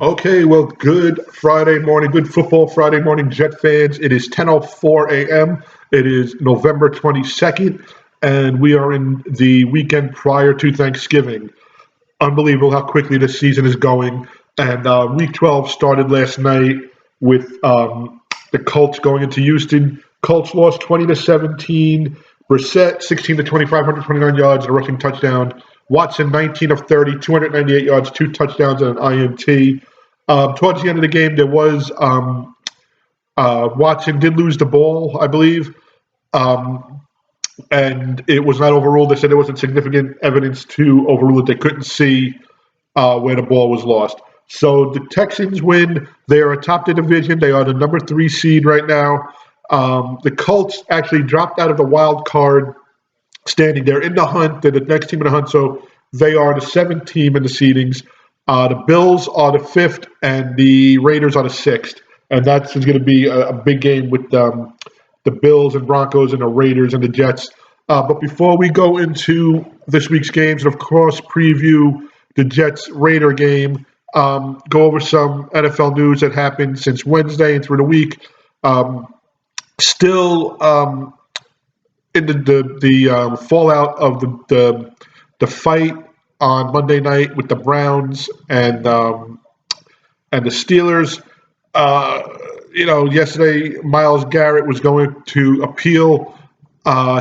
Okay, well, good Friday morning, good football Friday morning, Jet fans. It is 10:04 a.m. It is November 22nd, and we are in the weekend prior to Thanksgiving. Unbelievable how quickly this season is going. And Week 12 started last night with the Colts going into Houston. Colts lost 20-17. Brissett 16 to 25, 129 yards and a rushing touchdown. Watson 19 of 30, 298 yards, two touchdowns and an INT. Towards the end of the game, there was Watson did lose the ball, I believe, um, and it was not overruled. They said there wasn't significant evidence to overrule it. They couldn't see where the ball was lost. So the Texans win. They are atop the division. They are the number 3 seed right now. The Colts actually dropped out of the wild card standing. They're in the hunt. They're the next team in the hunt. So they are the 7th team in the seedings. The Bills are the 5th, and the Raiders are the 6th. And that's going to be a big game with the Bills and Broncos and the Raiders and the Jets. But before we go into this week's games, and of course preview the Jets-Raider game, go over some NFL news that happened since Wednesday and through the week. Still in the fallout of the fight on Monday night with the Browns and the Steelers. Yesterday Myles Garrett was going to appeal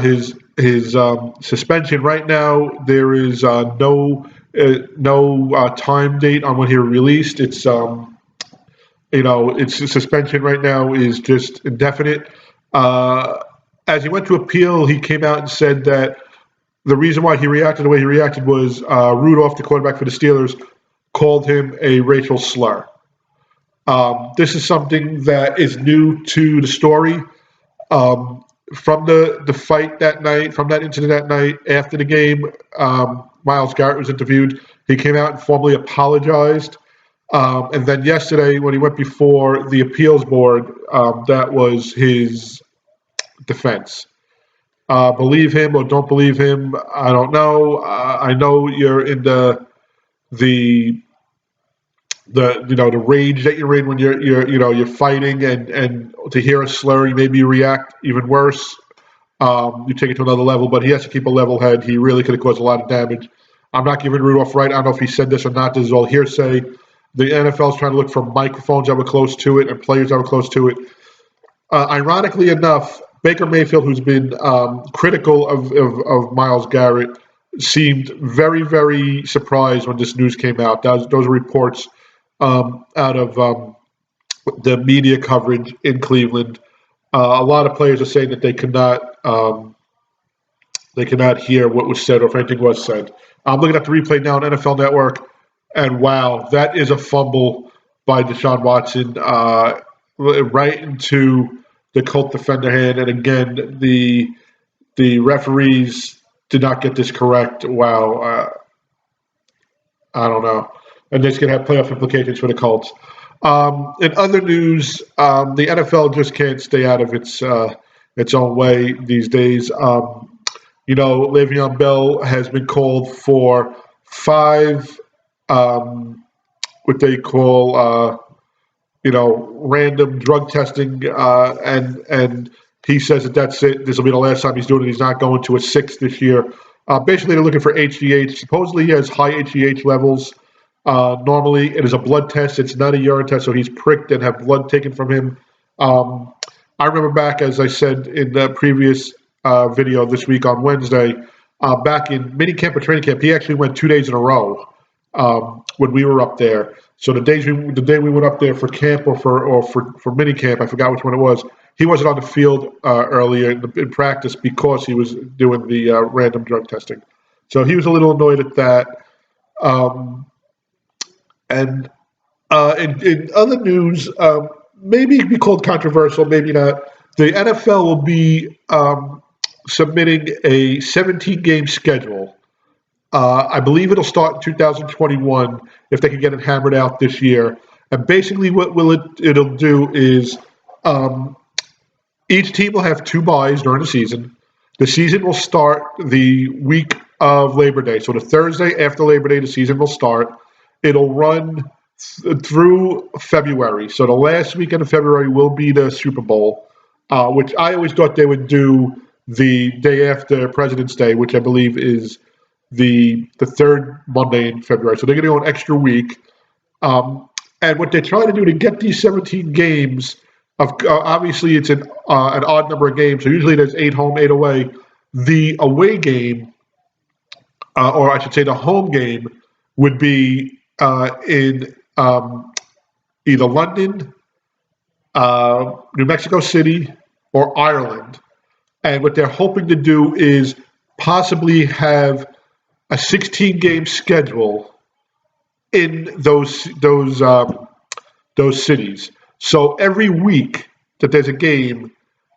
his suspension. Right now, there is no time date on when he released. It's its suspension right now is just indefinite. As he went to appeal, he came out and said that the reason why he reacted the way he reacted was Rudolph, the quarterback for the Steelers, called him a racial slur. This is something that is new to the story. From the fight that night, from that incident that night, after the game, Myles Garrett was interviewed. He came out and formally apologized. And then yesterday, when he went before the appeals board, that was his defense. Believe him or don't believe him, I don't know. I know you're in the rage that you're in when you're fighting, and to hear a slur, maybe you react even worse. You take it to another level, but he has to keep a level head. He really could have caused a lot of damage. I'm not giving Rudolph right. I don't know if he said this or not. This is all hearsay. The NFL is trying to look for microphones that were close to it and players that were close to it. Ironically enough, Baker Mayfield, who's been critical of Myles Garrett, seemed very, very surprised when this news came out. Those reports out of the media coverage in Cleveland. A lot of players are saying that they cannot hear what was said or if anything was said. I'm looking at the replay now on NFL Network, and wow, that is a fumble by Deshaun Watson right into the Colt defender hand. And again, the referees did not get this correct. Wow, I don't know. And this could have playoff implications for the Colts. In other news, the NFL just can't stay out of its own way these days. Le'Veon Bell has been called for 5 what they call random drug testing, and he says that's it. This will be the last time he's doing it. He's not going to a 6th this year. Basically, they're looking for HGH. Supposedly, he has high HGH levels. Normally, it is a blood test. It's not a urine test, so he's pricked and have blood taken from him. I remember back, as I said in the previous video this week on Wednesday, back in minicamp or training camp, he actually went 2 days in a row when we were up there. So the day we went up there for camp or for minicamp, I forgot which one it was. He wasn't on the field earlier in practice because he was doing the random drug testing. So he was a little annoyed at that. And in other news, maybe it could be called controversial, maybe not. The NFL will be submitting a 17-game schedule. I believe it'll start in 2021 if they can get it hammered out this year. And basically what it'll do is each team will have 2 byes during the season. The season will start the week of Labor Day. So the Thursday after Labor Day, the season will start. It'll run through February. So the last weekend of February will be the Super Bowl, which I always thought they would do the day after President's Day, which I believe is the third Monday in February. So they're going to go an extra week. And what they're trying to do to get these 17 games, obviously it's an odd number of games. So usually there's 8 home, 8 away. The away game, or I should say the home game, would be in either London, New Mexico City, or Ireland. And what they're hoping to do is possibly have a 16-game schedule in those cities. So every week that there's a game,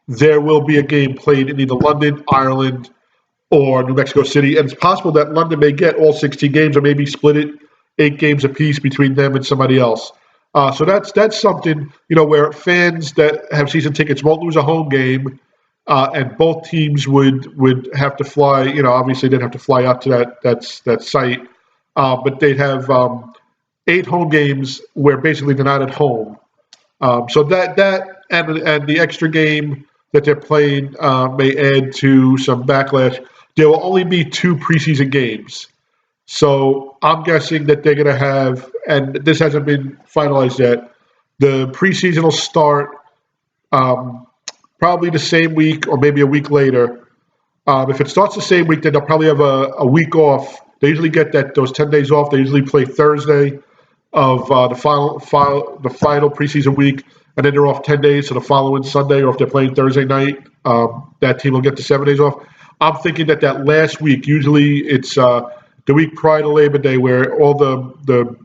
there will be a game played in either London, Ireland, or New Mexico City. And it's possible that London may get all 16 games, or maybe split it 8 games apiece between them and somebody else. So that's something, where fans that have season tickets won't lose a home game, and both teams would have to fly. Obviously they'd have to fly out to that site, but they'd have 8 home games where basically they're not at home. So that and the extra game that they're playing may add to some backlash. There will only be 2 preseason games. So I'm guessing that they're going to have, and this hasn't been finalized yet, the preseason will start probably the same week or maybe a week later. If it starts the same week, then they'll probably have a week off. They usually get those 10 days off. They usually play Thursday of the final preseason week, and then they're off 10 days. So the following Sunday, or if they're playing Thursday night, that team will get the 7 days off. I'm thinking that last week, usually it's the week prior to Labor Day, where all the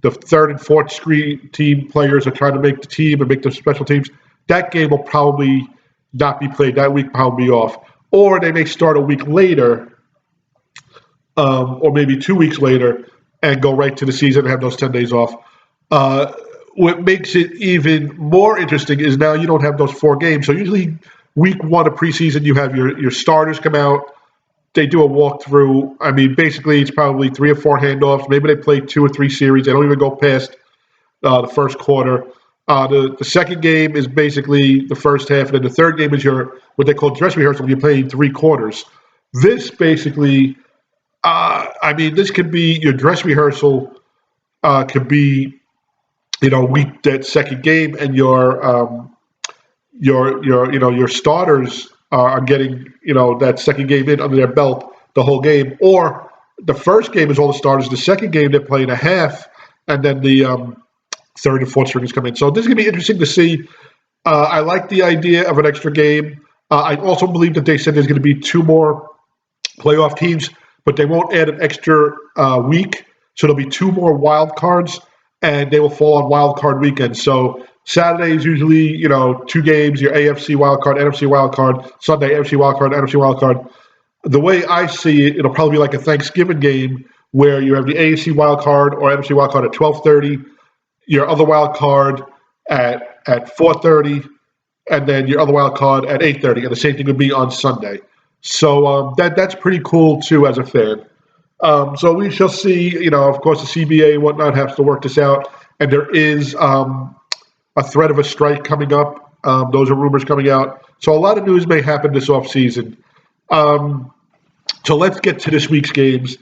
third and fourth screen team players are trying to make the team and make the special teams. That game will probably not be played. That week probably be off. Or they may start a week later, or maybe 2 weeks later, and go right to the season and have those 10 days off. What makes it even more interesting is now you don't have those 4 games. So usually week 1 of preseason, you have your starters come out. They do a walkthrough. I mean, basically, it's probably 3 or 4 handoffs. Maybe they play 2 or 3 series. They don't even go past the first quarter. The second game is basically the first half, and then the third game is what they call dress rehearsal. You're playing 3 quarters. This basically, this could be your dress rehearsal. Could be, week that second game, and your starters are getting, that second game in under their belt the whole game. Or the first game is all the starters. The second game, they're playing a half, and then the third and fourth stringers come in. So this is going to be interesting to see. I like the idea of an extra game. I also believe that they said there's going to be 2 more playoff teams, but they won't add an extra week. So there'll be 2 more wild cards, and they will fall on wild card weekend. So Saturday is usually, 2 games, your AFC wild card, NFC wild card. Sunday, AFC wild card, NFC wild card. The way I see it, it'll probably be like a Thanksgiving game where you have the AFC wild card or NFC wild card at 12:30, your other wild card at 4:30, and then your other wild card at 8:30, and the same thing would be on Sunday. So that's pretty cool too as a fan. So we shall see. Of course, the CBA and whatnot has to work this out, and there is a threat of a strike coming up. Those are rumors coming out. So a lot of news may happen this offseason. So let's get to this week's games.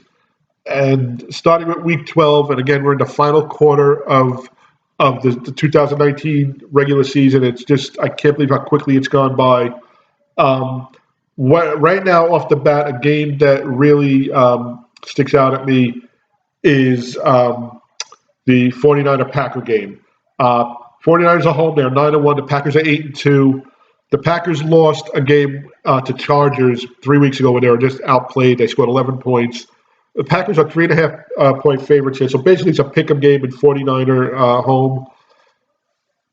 And starting with week 12, and again, we're in the final quarter of the 2019 regular season. It's just, I can't believe how quickly it's gone by. Right now, off the bat, a game that really sticks out at me is the 49er-Packer game. 49ers are home. They're 9-1. The Packers are 8-2. The Packers lost a game to Chargers 3 weeks ago when they were just outplayed. They scored 11 points. The Packers are 3.5 point favorites here. So basically, it's a pick-em game in 49er home.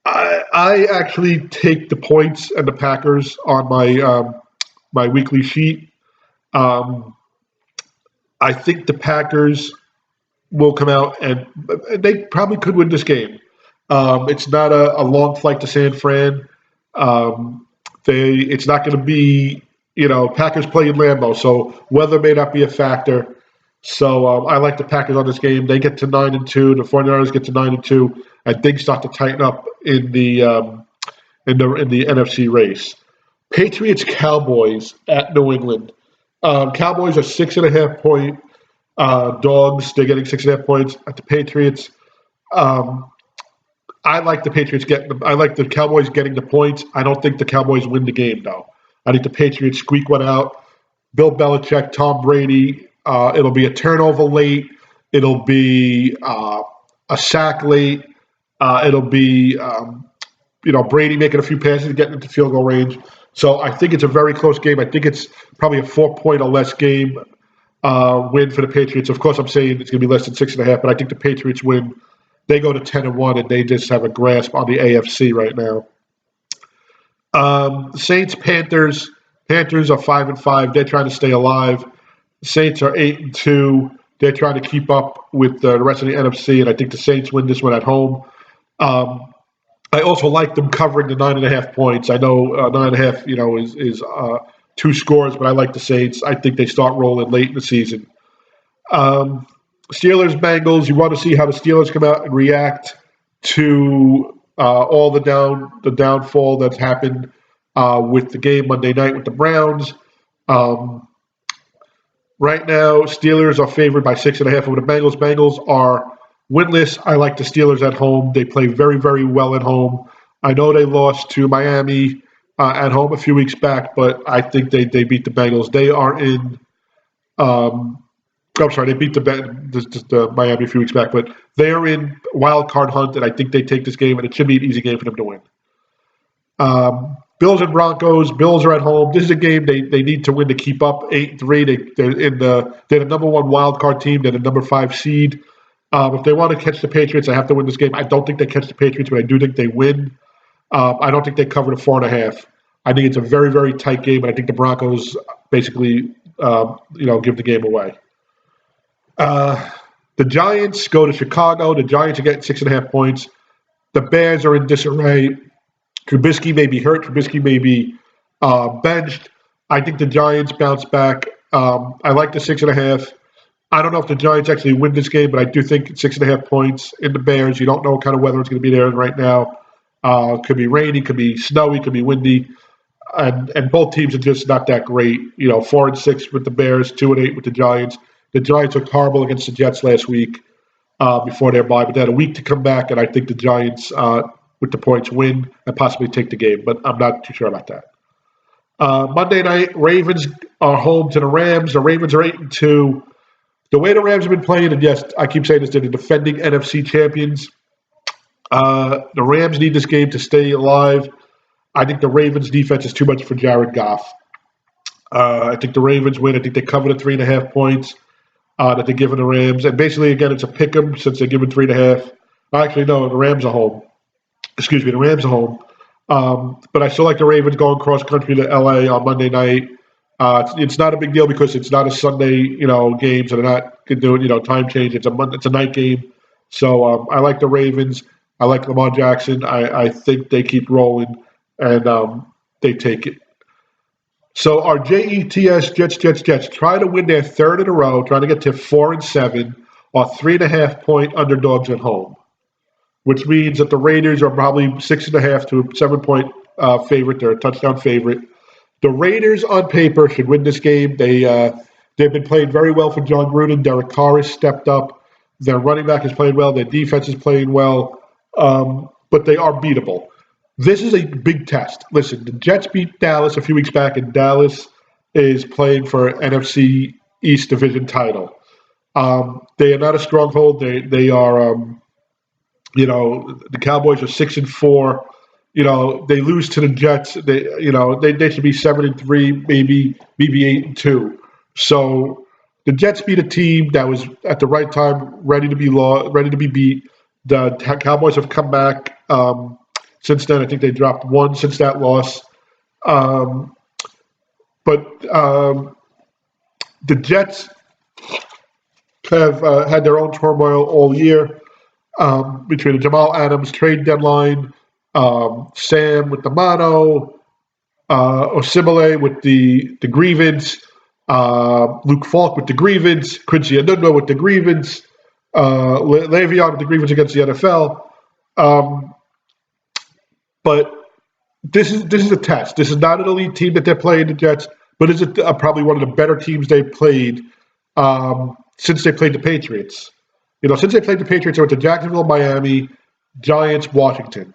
I actually take the points and the Packers on my weekly sheet. I think the Packers will come out and they probably could win this game. It's not a long flight to San Fran. It's not going to be, Packers play in Lambeau, so weather may not be a factor. So I like the Packers on this game. They get to 9-2. The 49ers get to 9-2, and things start to tighten up in the NFC race. Patriots Cowboys at New England. Cowboys are 6.5 point dogs. They're getting 6.5 points at the Patriots. I like the Patriots I like the Cowboys getting the points. I don't think the Cowboys win the game though. I think the Patriots squeak one out. Bill Belichick, Tom Brady. It'll be a turnover late. It'll be a sack late. It'll be Brady making a few passes, getting into field goal range. So I think it's a very close game. I think it's probably a 4 point or less game win for the Patriots. Of course, I'm saying it's going to be less than 6.5, but I think the Patriots win. They go to 10-1, and they just have a grasp on the AFC right now. Saints, Panthers. Panthers are 5-5. They're trying to stay alive. Saints are 8-2. They're trying to keep up with the rest of the NFC, and I think the Saints win this one at home. I also like them covering the 9.5 points. I know 9.5, is 2 scores, but I like the Saints. I think they start rolling late in the season. Steelers, Bengals. You want to see how the Steelers come out and react to all the downfall that's happened with the game Monday night with the Browns. Right now, Steelers are favored by 6.5 over the Bengals. Bengals are winless. I like the Steelers at home. They play very, very well at home. I know they lost to Miami at home a few weeks back, but I think they beat the Bengals. They are in. They beat the Miami a few weeks back, but they are in wild card hunt, and I think they take this game, and it should be an easy game for them to win. Bills and Broncos. Bills are at home. This is a game they need to win to keep up 8-3. They're the number 1 wild card team. They're the number 5 seed. If they want to catch the Patriots, they have to win this game. I don't think they catch the Patriots, but I do think they win. I don't think they cover the 4.5. I think it's a very, very tight game, and I think the Broncos basically, give the game away. The Giants go to Chicago. The Giants are getting 6.5 points. The Bears are in disarray. Trubisky may be hurt. Trubisky may be benched. I think the Giants bounce back. I like the 6.5. I don't know if the Giants actually win this game, but I do think 6.5 points in the Bears. You don't know what kind of weather it's going to be there right now. Could be rainy, could be snowy, could be windy. And both teams are just not that great. 4-6 with the Bears, 2-8 with the Giants. The Giants looked horrible against the Jets last week before their bye, but they had a week to come back, and I think the Giants, with the points, win and possibly take the game, but I'm not too sure about that. Monday night, Ravens are home to the Rams. The Ravens are 8-2. The way the Rams have been playing, and yes, I keep saying this, they're the defending NFC champions. The Rams need this game to stay alive. I think the Ravens' defense is too much for Jared Goff. I think the Ravens win. I think they cover the 3.5 points that they're giving the Rams. And basically, again, it's a pick 'em since they're giving 3.5. Actually, no, the Rams are home. Excuse me, the Rams are home. But I still like the Ravens going cross country to LA on Monday night. It's not a big deal because it's not a Sunday, game, so they're not doing, time change. It's a night game. So I like the Ravens. I like Lamar Jackson. I think they keep rolling and they take it. So our Jets try to win their 3rd in a row, trying to get to 4-7, are 3.5 point underdogs at home, which means that the Raiders are probably 6.5 to a 7 point favorite. They're a touchdown favorite. The Raiders on paper should win this game. They've been playing very well for John Gruden. Derek Carr has stepped up. Their running back is playing well. Their defense is playing well, but they are beatable. This is a big test. Listen, the Jets beat Dallas a few weeks back, and Dallas is playing for NFC East Division title. They are not a stronghold. They are, the Cowboys are 6-4. They lose to the Jets. They should be 7-3, maybe 8-2. So the Jets beat a team that was at the right time, ready to be beat. The Cowboys have come back. Since then, I think they dropped 1 since that loss. But the Jets have had their own turmoil all year between the Jamal Adams trade deadline, Sam with the mono, Osimile with the grievance. Luke Falk with the grievance, Quincy Enunwa with the grievance, Le'Veon with the grievance against the NFL. But this is a test. This is not an elite team that they're playing, the Jets, but it's probably one of the better teams they've played since they played the Patriots. Since they played the Patriots, they went to Jacksonville, Miami, Giants, Washington,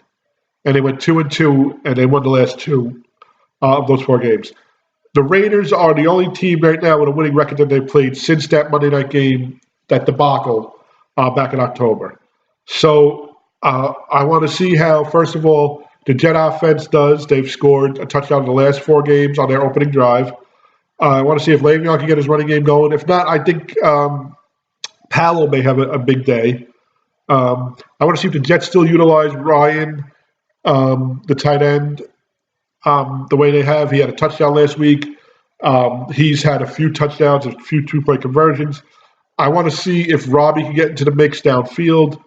and they went 2-2, and they won the last two of those 4 games. The Raiders are the only team right now with a winning record that they've played since that Monday night game, that debacle back in October. So I want to see how, first of all, the Jet offense does. They've scored a touchdown in the last 4 games on their opening drive. I want to see if Le'Veon can get his running game going. If not, I think Powell may have a big day. I want to see if the Jets still utilize Ryan, the tight end, the way they have. He had a touchdown last week. He's had a few touchdowns, a few 2-point conversions. I want to see if Robbie can get into the mix downfield.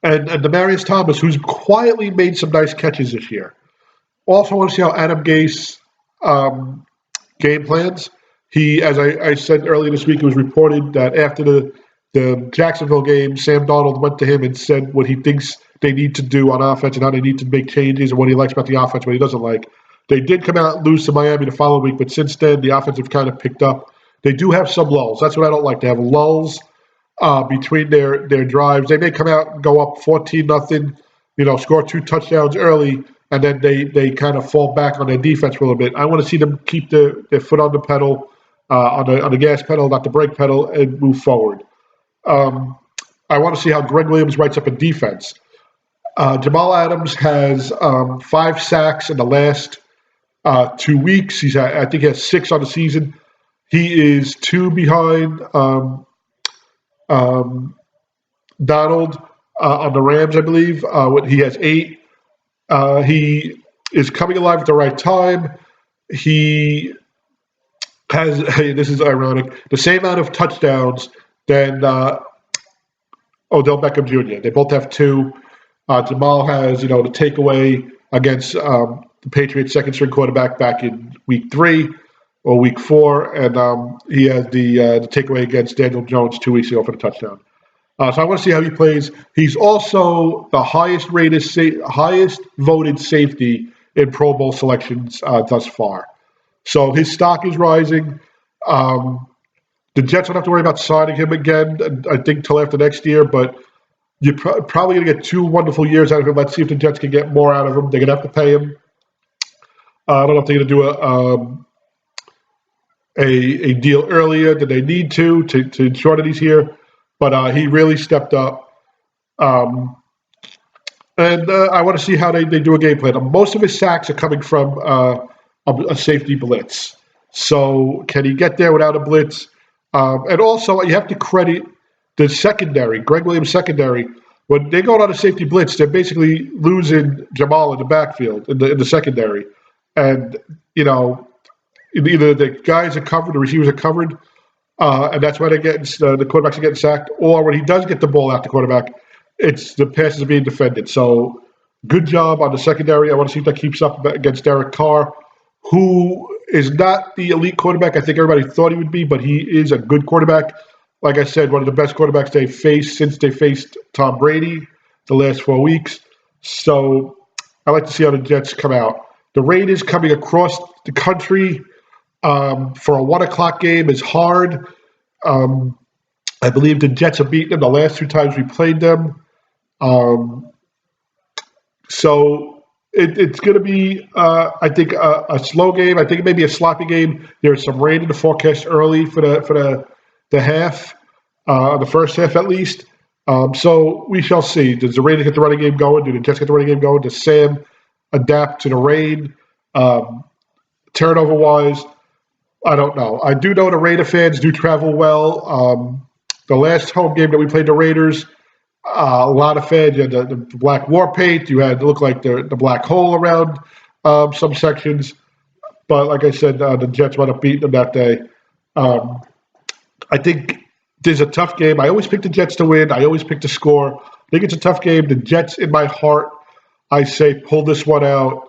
And Demaryius Thomas, who's quietly made some nice catches this year. Also want to see how Adam Gase game plans. He, as I said earlier this week, it was reported that after the Jacksonville game, Sam Darnold went to him and said what he thinks they need to do on offense and how they need to make changes and what he likes about the offense, what he doesn't like. They did come out and lose to Miami the following week, but since then, the offense have kind of picked up. They do have some lulls. That's what I don't like. They have lulls between their drives. They may come out and go up 14-0, score 2 touchdowns early, and then they kind of fall back on their defense for a little bit. I want to see them keep their foot on the pedal, on the gas pedal, not the brake pedal, and move forward. I want to see how Greg Williams writes up a defense. Jamal Adams has 5 sacks in the last 2 weeks. I think he has 6 on the season. He is 2 behind Donald on the Rams, I believe. He has 8. He is coming alive at the right time. He has, this is ironic, the same amount of touchdowns than Odell Beckham Jr. They both have 2. Jamal has, the takeaway against the Patriots' second-string quarterback back in week 3 or week 4, and he has the takeaway against Daniel Jones 2 weeks ago for the touchdown. So I want to see how he plays. He's also the highest voted safety in Pro Bowl selections thus far. So his stock is rising. The Jets don't have to worry about signing him again, I think, till after next year, but you're probably going to get 2 wonderful years out of him. Let's see if the Jets can get more out of him. They're going to have to pay him. I don't know if they're going to do a deal earlier than they need to ensure that he's here. But he really stepped up. And I want to see how they do a game plan. Most of his sacks are coming from a safety blitz. So can he get there without a blitz? And also, you have to credit the secondary, Greg Williams secondary. When they go on a safety blitz, they're basically losing Jamal in the backfield, in the secondary. And, either the guys are covered, the receivers are covered, and that's why the quarterbacks are getting sacked. Or when he does get the ball out the quarterback, it's the passes are being defended. So good job on the secondary. I want to see if that keeps up against Derek Carr, who is not the elite quarterback I think everybody thought he would be, but he is a good quarterback. Like I said, one of the best quarterbacks they've faced since they faced Tom Brady the last 4 weeks. So I like to see how the Jets come out. The Raiders coming across the country for a 1 o'clock game is hard. I believe the Jets have beaten them the last 2 times we played them. So it's going to be, I think, a slow game. I think it may be a sloppy game. There's some rain in the forecast early for the half, the first half at least. So we shall see. Does the Raiders get the running game going? Do the Jets get the running game going? Does Sam adapt to the rain? Turnover-wise, I don't know. I do know the Raider fans do travel well. The last home game that we played the Raiders, a lot of fans, you had the black war paint. You had to look like the black hole around some sections. But like I said, the Jets wound up beating them that day. I think there's a tough game. I always pick the Jets to win. I always pick the score. I think it's a tough game. The Jets, in my heart, I say pull this one out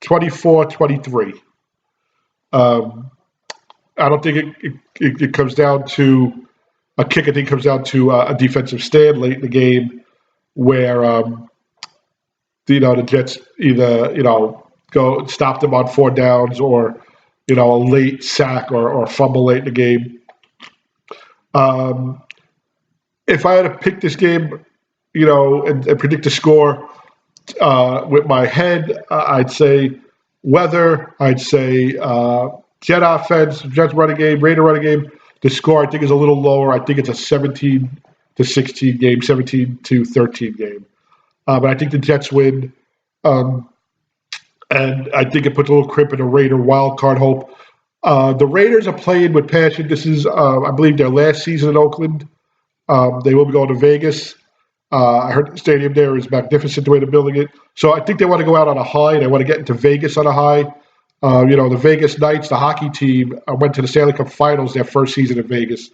24-23. I don't think it comes down to a kick. I think it comes down to a defensive stand late in the game where the Jets either go stop them on 4 downs or a late sack or fumble late in the game. If I had to pick this game, and predict the score with my head, I'd say weather. I'd say Jet offense, Jets running game, Raider running game. The score I think is a little lower. I think it's a 17-16 game, 17-13 game. But I think the Jets win. And I think it puts a little crimp in the Raider wild card hope. The Raiders are playing with passion. This is, I believe, their last season in Oakland. They will be going to Vegas. I heard the stadium there is magnificent the way they're building it. So I think they want to go out on a high. They want to get into Vegas on a high. The Vegas Knights, the hockey team, went to the Stanley Cup Finals their first season in Vegas.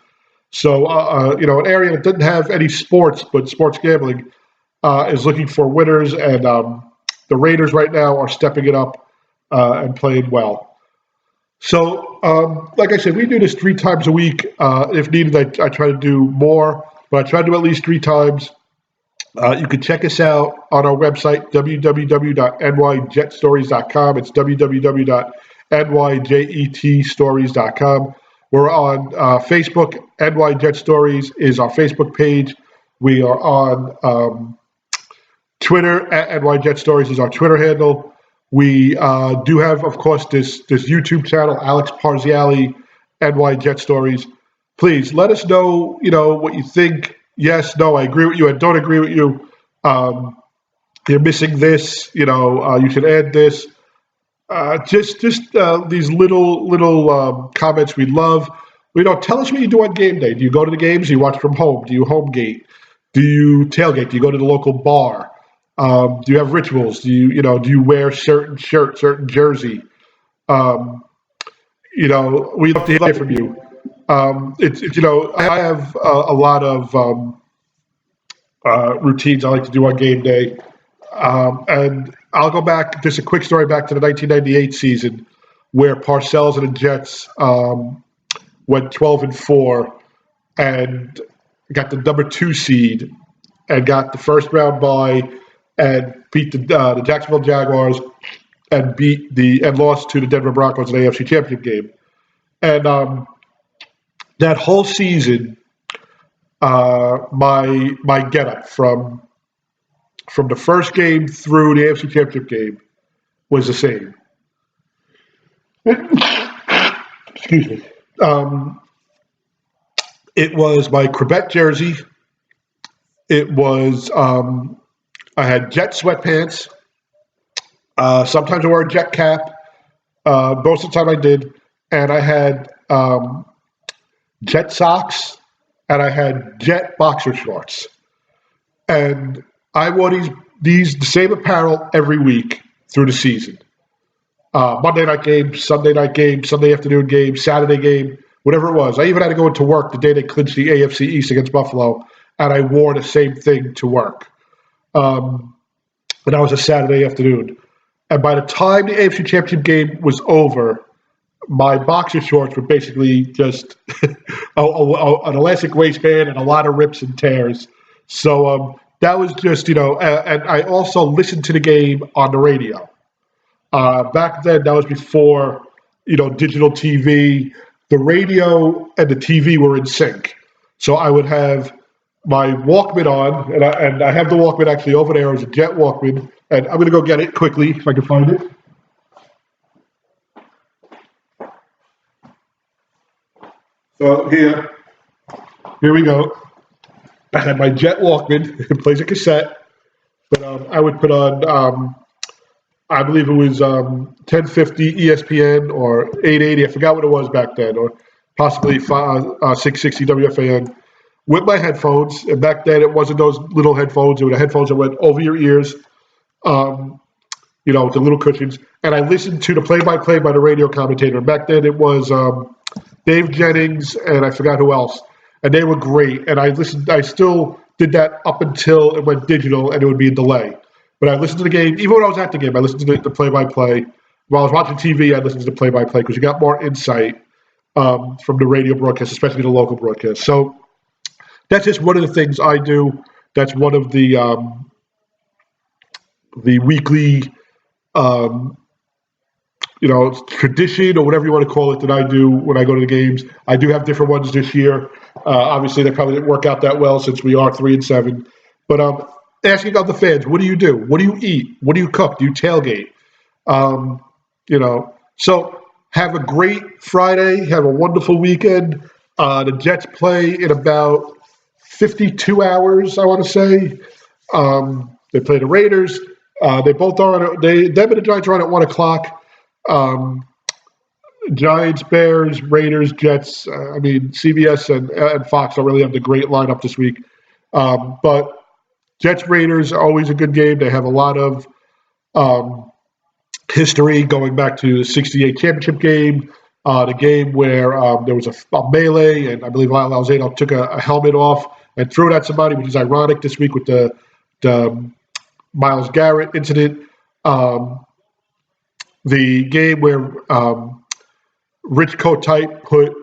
So, an area that doesn't have any sports, but sports gambling, is looking for winners. And the Raiders right now are stepping it up and playing well. So, like I said, we do this 3 times a week. If needed, I try to do more, but I try to do at least 3 times. You can check us out on our website, www.nyjetstories.com. It's www.nyjetstories.com. We're on Facebook. NY Jet Stories is our Facebook page. We are on Twitter. At NY Jet Stories is our Twitter handle. We do have, of course, this YouTube channel, Alex Parziali, NY Jet Stories. Please let us know, what you think. Yes, no, I agree with you. I don't agree with you. You're missing this. You should add this. Just these little comments we love. Tell us what you do on game day. Do you go to the games? Do you watch from home? Do you home gate? Do you tailgate? Do you go to the local bar? Do you have rituals? Do you wear certain shirt, certain jersey? We'd love to hear from you. I have a lot of routines I like to do on game day. And I'll go back, just a quick story back to the 1998 season where Parcells and the Jets went 12-4 and got the number 2 seed and got the first round bye and beat the Jacksonville Jaguars and lost to the Denver Broncos in the AFC Championship game. And that whole season, my getup from the first game through the AFC Championship game was the same. Excuse me. It was my Quebec jersey. It was I had Jet sweatpants. Sometimes I wore a Jet cap. Most of the time I did, and I had Jet socks, and I had Jet boxer shorts, and I wore the same apparel every week through the season. Monday night game, Sunday afternoon game, Saturday game, whatever it was. I even had to go into work the day they clinched the AFC East against Buffalo, and I wore the same thing to work. And that was a Saturday afternoon. And by the time the AFC Championship game was over, my boxer shorts were basically just an elastic waistband and a lot of rips and tears. So that was just, and I also listened to the game on the radio. Back then, that was before, digital TV. The radio and the TV were in sync. So I would have my Walkman on, and I have the Walkman actually over there as a Jet Walkman, and I'm going to go get it quickly if I can find it. So here we go. I had my Jet Walkman. It plays a cassette, but I would put on, I believe it was 1050 ESPN or 880. I forgot what it was back then, or possibly 660 WFAN with my headphones. And back then, it wasn't those little headphones. It were the headphones that went over your ears, with the little cushions. And I listened to the play-by-play by the radio commentator. And back then, it was Dave Jennings, and I forgot who else. And they were great. And I still did that up until it went digital, and it would be a delay. But I listened to the game. Even when I was at the game, I listened to the play-by-play. while I was watching TV, I listened to the play-by-play because you got more insight from the radio broadcast, especially the local broadcast. So that's just one of the things I do. That's one of the weekly, tradition or whatever you want to call it that I do when I go to the games. I do have different ones this year. Obviously, they probably didn't work out that well since we are 3-7. But asking other fans, what do you do? What do you eat? What do you cook? Do you tailgate? So have a great Friday. Have a wonderful weekend. The Jets play in about 52 hours, I want to say. They play the Raiders. They both are. Them and the Giants are on at 1:00. Giants, Bears, Raiders, Jets. CBS and Fox don't really have the great lineup this week. But Jets, Raiders are always a good game. They have a lot of history going back to the '68 championship game, the game where there was a melee, and I believe Lyle Alzado took a helmet off and threw it at somebody, which is ironic this week with the Myles Garrett incident. The game where Rich Kotite put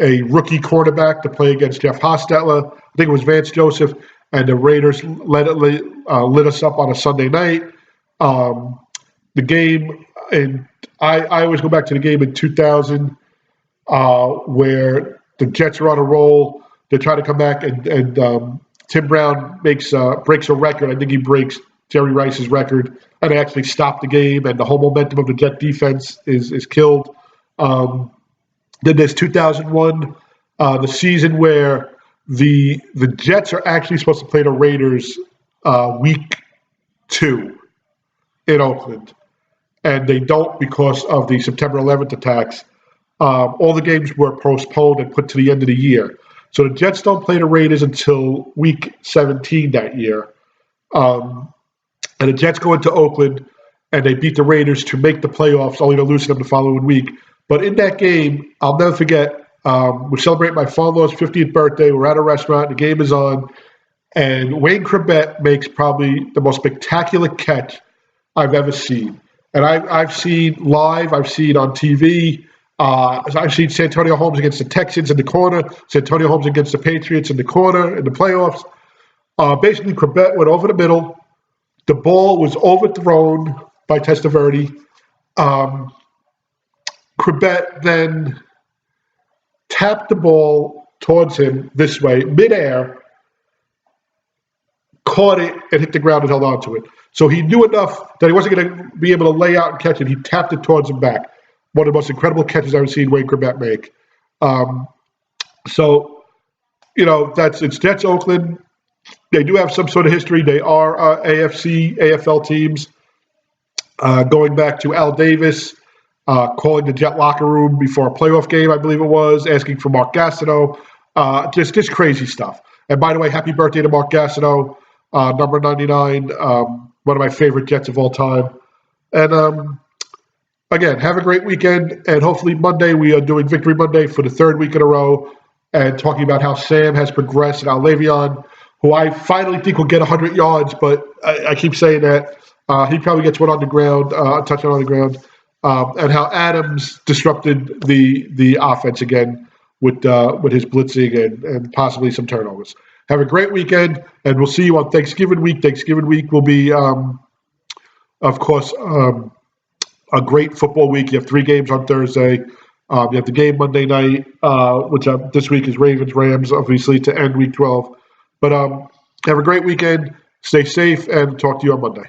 a rookie quarterback to play against Jeff Hostetler. I think it was Vance Joseph, and the Raiders lit us up on a Sunday night. The game, and I always go back to the game in 2000 where the Jets are on a roll. They try to come back, and Tim Brown breaks a record. I think he breaks Jerry Rice's record, and they actually stop the game, and the whole momentum of the Jet defense is killed. Then there's 2001, the season where the Jets are actually supposed to play the Raiders week 2 in Oakland, and they don't because of the September 11th attacks. All the games were postponed and put to the end of the year. So the Jets don't play the Raiders until week 17 that year. And the Jets go into Oakland, and they beat the Raiders to make the playoffs, only to lose to them the following week. But in that game, I'll never forget, we celebrate my father-in-law's 50th birthday. We're at a restaurant. The game is on. And Wayne Chrebet makes probably the most spectacular catch I've ever seen. And I've seen live. I've seen on TV. I've seen Santonio Holmes against the Texans in the corner. Santonio Holmes against the Patriots in the corner in the playoffs. Basically, Chrebet went over the middle. The ball was overthrown by Testaverde. Chrebet then tapped the ball towards him this way, midair, caught it, and hit the ground and held on to it. So he knew enough that he wasn't going to be able to lay out and catch it. He tapped it towards him back. One of the most incredible catches I've ever seen Wayne Chrebet make. It's Jets Oakland. They do have some sort of history. They are AFC, AFL teams. Going back to Al Davis calling the Jet locker room before a playoff game, I believe it was, asking for Mark Gastineau. Just crazy stuff. And by the way, happy birthday to Mark Gastineau, number 99, one of my favorite Jets of all time. And again, have a great weekend. And hopefully Monday we are doing Victory Monday for the 3rd week in a row and talking about how Sam has progressed and how Le'Veon, who I finally think will get 100 yards, but I keep saying that. He probably gets one on the ground, a touchdown on the ground. And how Adams disrupted the offense again with his blitzing and possibly some turnovers. Have a great weekend, and we'll see you on Thanksgiving week. Thanksgiving week will be, of course, a great football week. You have 3 games on Thursday. You have the game Monday night, which this week is Ravens-Rams, obviously, to end week 12. But have a great weekend. Stay safe, and talk to you on Monday.